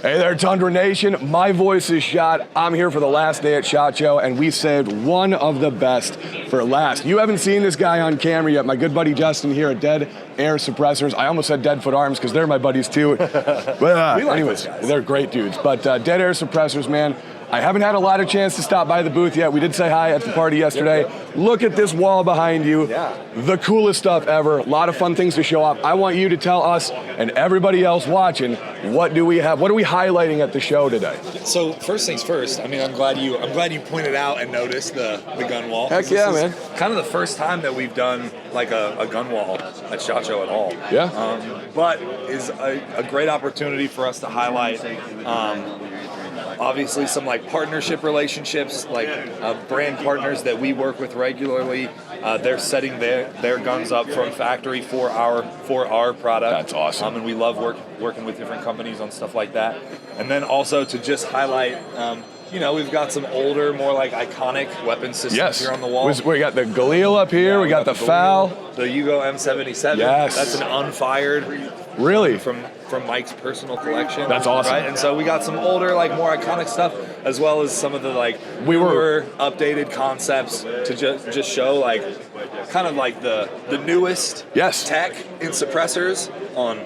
Hey there, Tundra Nation. My voice is shot. I'm here for the last day at SHOT Show, and we saved one of the best for last. You haven't seen this guy on camera yet. My good buddy Justin here at Dead Air Suppressors. I almost said Dead Foot Arms because they're my buddies too. But anyways, they're great dudes. But Dead Air Suppressors, man. I haven't had a lot of chance to stop by the booth yet. We did say hi at the party yesterday. Look at this wall behind you. The coolest stuff ever. A lot of fun things to show off. I want you to tell us and everybody else watching, what do we have? What are we highlighting at the show today? So first things first. I mean, I'm glad you pointed out and noticed the gun wall. Heck yeah, man. Kind of the first time that we've done like a gun wall at SHOT Show at all. Yeah. But is a great opportunity for us to highlight. Obviously some like partnership relationships, like brand partners that we work with regularly. They're setting their guns up from factory for our product. That's awesome. And we love working with different companies on stuff like that. And then also to just highlight, we've got some older, more like iconic weapon systems here on the wall. We got the Galil up here. we got the FAL. The Yugo M77. Yes. That's an unfired. Really? From Mike's personal collection. That's awesome. Right? And so we got some older, like more iconic stuff, as well as some of the like newer updated concepts to just show like kind of like the newest tech in suppressors on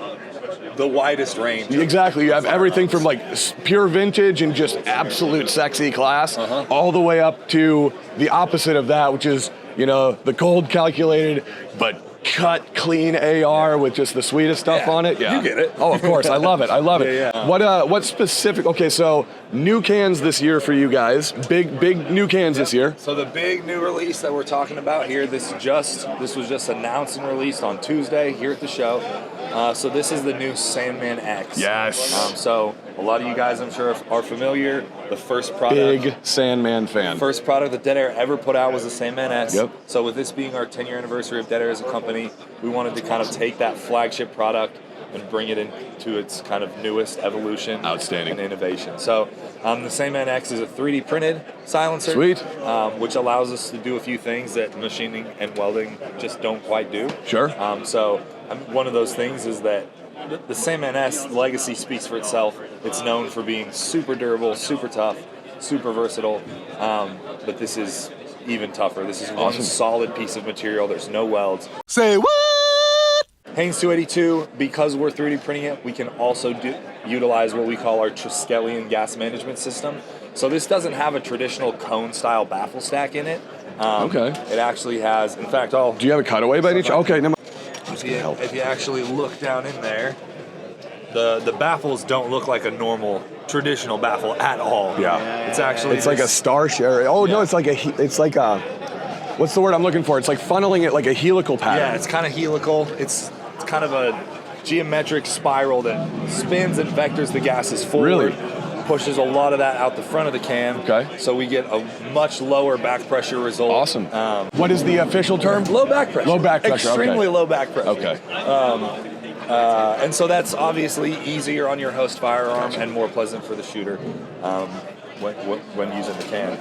the widest range. Exactly. You have everything from like pure vintage and just absolute sexy class all the way up to the opposite of that, which is, the cold calculated but cut clean AR with just the sweetest stuff on it. You get it. Oh, of course. I love it. I love it. Yeah. What specific? Okay, so new cans this year for you guys. Big new cans this year. So the big new release that we're talking about here, this was just announced and released on Tuesday here at the show. So this is the new Sandman X. Yes. So a lot of you guys, I'm sure, are familiar. The first product. Big Sandman fan. First product that Dead Air ever put out was the Sandman X. Yep. So with this being our 10-year anniversary of Dead Air as a company, we wanted to kind of take that flagship product and bring it into its kind of newest evolution. Outstanding. And innovation. So the Sandman X is a 3D printed silencer. Sweet. Which allows us to do a few things that machining and welding just don't quite do. Sure. So one of those things is that the Sandman S legacy speaks for itself. It's known for being super durable, super tough, super versatile. But this is even tougher. This is one solid piece of material. There's no welds. Say what? Haynes 282, because we're 3D printing it, we can also utilize what we call our Triskelion gas management system. So this doesn't have a traditional cone-style baffle stack in it. It actually has, in fact, do you have a cutaway by any chance? Okay, never mind. If you actually look down in there, the baffles don't look like a normal traditional baffle at all. Yeah. It's like a star share. Oh no, it's like a what's the word I'm looking for? It's like funneling it like a helical pattern. Yeah, it's kind of helical. It's kind of a geometric spiral that spins and vectors the gases forward. Really? Pushes a lot of that out the front of the can. Okay. So we get a much lower back pressure result. Awesome. What is the official term? Low back pressure. Low back pressure. Extremely low back pressure. Okay. And so that's obviously easier on your host firearm and more pleasant for the shooter when using the can.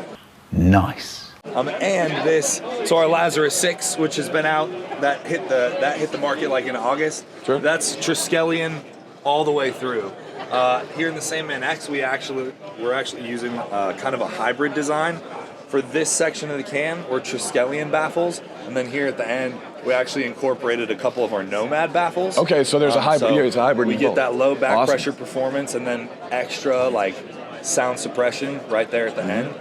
Nice. And this, so our Lazarus 6, which has been out, that hit the market like in August. Sure. That's Triskelion all the way through. Here in the Sandman X, we're actually using kind of a hybrid design. For this section of the can, we're Triskelion baffles, and then here at the end, we actually incorporated a couple of our Nomad baffles. Okay, so there's a hybrid. So it's a hybrid. We get that low back pressure performance, and then extra like sound suppression right there at the end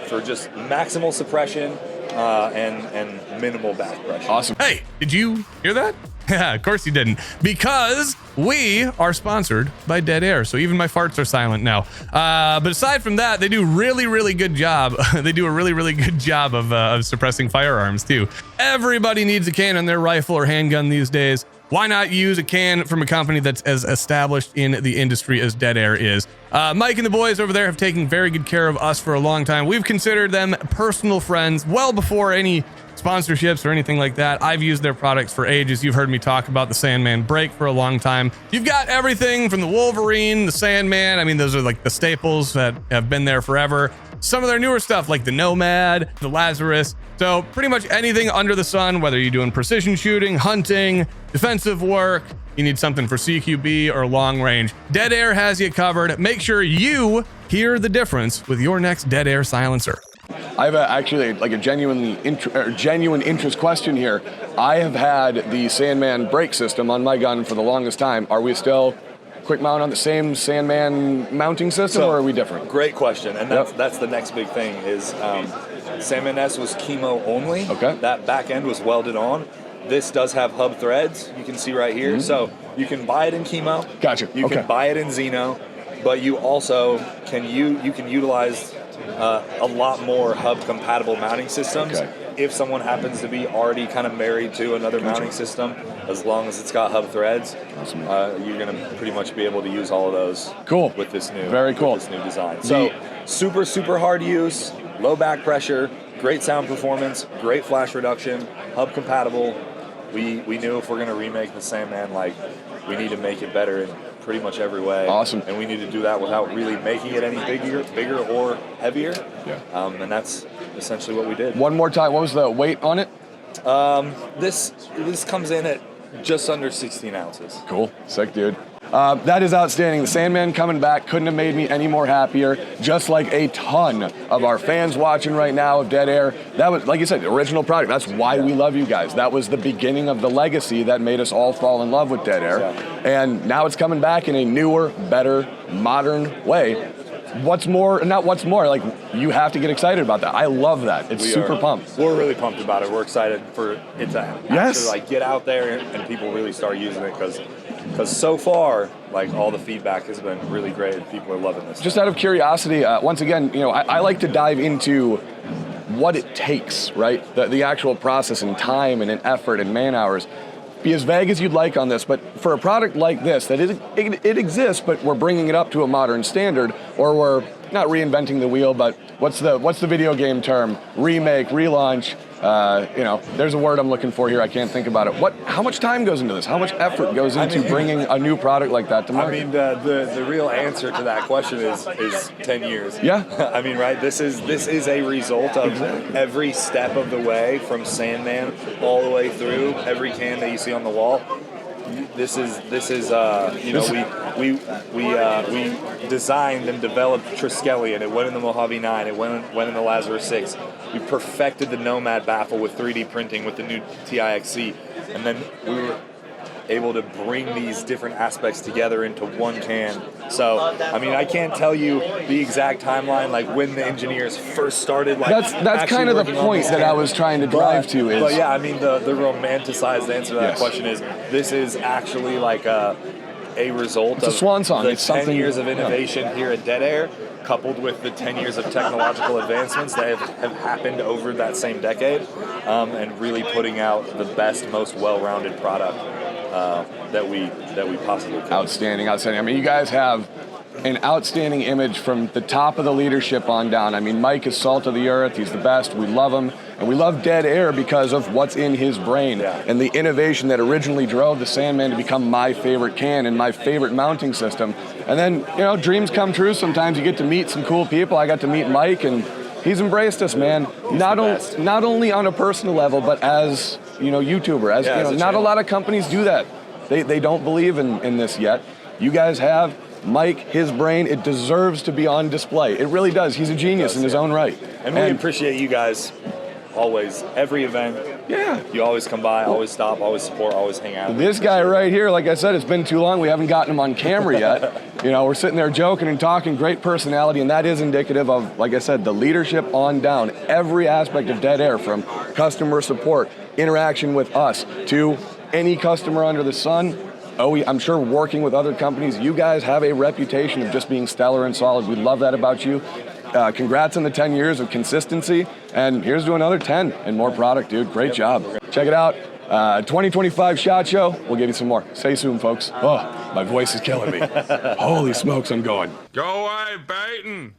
for just maximal suppression and minimal back pressure. Awesome. Hey, did you hear that? Yeah, of course you didn't, because we are sponsored by Dead Air, so even my farts are silent now. But aside from that, they do really good job. They do a really good job of suppressing firearms too. Everybody needs a can on their rifle or handgun these days. Why not use a can from a company that's as established in the industry as Dead Air is? Mike and the boys over there have taken very good care of us for a long time. We've considered them personal friends well before any sponsorships or anything like that. I've used their products for ages. You've heard me talk about the Sandman Break for a long time. You've got everything from the Wolverine, the Sandman. I mean, those are like the staples that have been there forever. Some of their newer stuff like the Nomad, the Lazarus. So pretty much anything under the sun, whether you're doing precision shooting, hunting, defensive work, you need something for CQB or long range, Dead Air has you covered. Make sure you hear the difference with your next Dead Air silencer. I have actually like a genuine interest question here. I have had the Sandman brake system on my gun for the longest time. Are we still quick mount on the same Sandman mounting system, or are we different? Great question, and that's the next big thing is Sandman S was chemo only. Okay. That back end was welded on. This does have hub threads. You can see right here. So you can buy it in chemo. Gotcha. You can buy it in Xeno, but you also can utilize a lot more hub compatible mounting systems. Okay. If someone happens to be already kind of married to another mounting system, as long as it's got hub threads, you're going to pretty much be able to use all of those. Cool. With this new, very cool. With this new design. So super hard use, low back pressure, great sound performance, great flash reduction, hub compatible. We knew if we're going to remake the Sandman, like we need to make it better in pretty much every way. Awesome. And we need to do that without really making it any bigger or heavier. Yeah. And that's essentially what we did. One more time, what was the weight on it? This comes in at just under 16 ounces. Cool. Sick, dude. That is outstanding. The Sandman coming back couldn't have made me any more happier. Just like a ton of our fans watching right now of Dead Air. That was, like you said, the original product. That's why we love you guys. That was the beginning of the legacy that made us all fall in love with Dead Air. And now it's coming back in a newer, better, modern way. Like, you have to get excited about that. I love that. It's super pumped. We're really pumped about it. We're excited for it to actually like get out there and people really start using it because so far, like all the feedback has been really great and people are loving this. Just out of curiosity, once again, I like to dive into what it takes, right? The actual process and time and effort and man hours. Be as vague as you'd like on this, but for a product like this, that it exists, but we're bringing it up to a modern standard, or we're not reinventing the wheel, but what's the video game term? Remake, relaunch. There's a word I'm looking for here. I can't think about it. How much time goes into this? How much effort goes into bringing a new product like that to market? I mean, the real answer to that question is 10 years. Yeah. I mean, right? This is a result of every step of the way from Sandman all the way through every can that you see on the wall. This is we designed and developed Triskelion. It went in the Mojave 9. It went in the Lazarus 6. We perfected the Nomad baffle with 3D printing with the new TIXC, and then we were able to bring these different aspects together into one can. So, I mean, I can't tell you the exact timeline, like when the engineers first started. Like that's kind of the point that I was trying to drive to. But yeah, I mean, the romanticized answer to that question is this is actually like a result of swan song. The it's 10 years of innovation here at Dead Air, coupled with the 10 years of technological advancements that have happened over that same decade, and really putting out the best, most well-rounded product that we possibly could. Outstanding. I mean, you guys have an outstanding image from the top of the leadership on down. I mean, Mike is salt of the earth. He's the best. We love him. And we love Dead Air because of what's in his brain and the innovation that originally drove the Sandman to become my favorite can and my favorite mounting system. And then, dreams come true. Sometimes you get to meet some cool people. I got to meet Mike, and he's embraced us, man. Not only on a personal level, but as, YouTuber. As not a lot of companies do that. They don't believe in this yet. You guys have. Mike, his brain, it deserves to be on display. It really does. He's a genius in his own right. And we appreciate you guys always. Every event. Yeah. You always come by, always stop, always support, always hang out. This guy right here, like I said, it's been too long. We haven't gotten him on camera yet. We're sitting there joking and talking, great personality, and that is indicative of, like I said, the leadership on down. Every aspect of Dead Air, from customer support, interaction with us, to any customer under the sun. I'm sure working with other companies, you guys have a reputation of just being stellar and solid. We love that about you. Congrats on the 10 years of consistency, and here's to another 10 and more product, dude. Great job. Check it out. 2025 SHOT Show. We'll give you some more. Stay soon, folks. Oh, my voice is killing me. Holy smokes, I'm going. Go away, Boyden.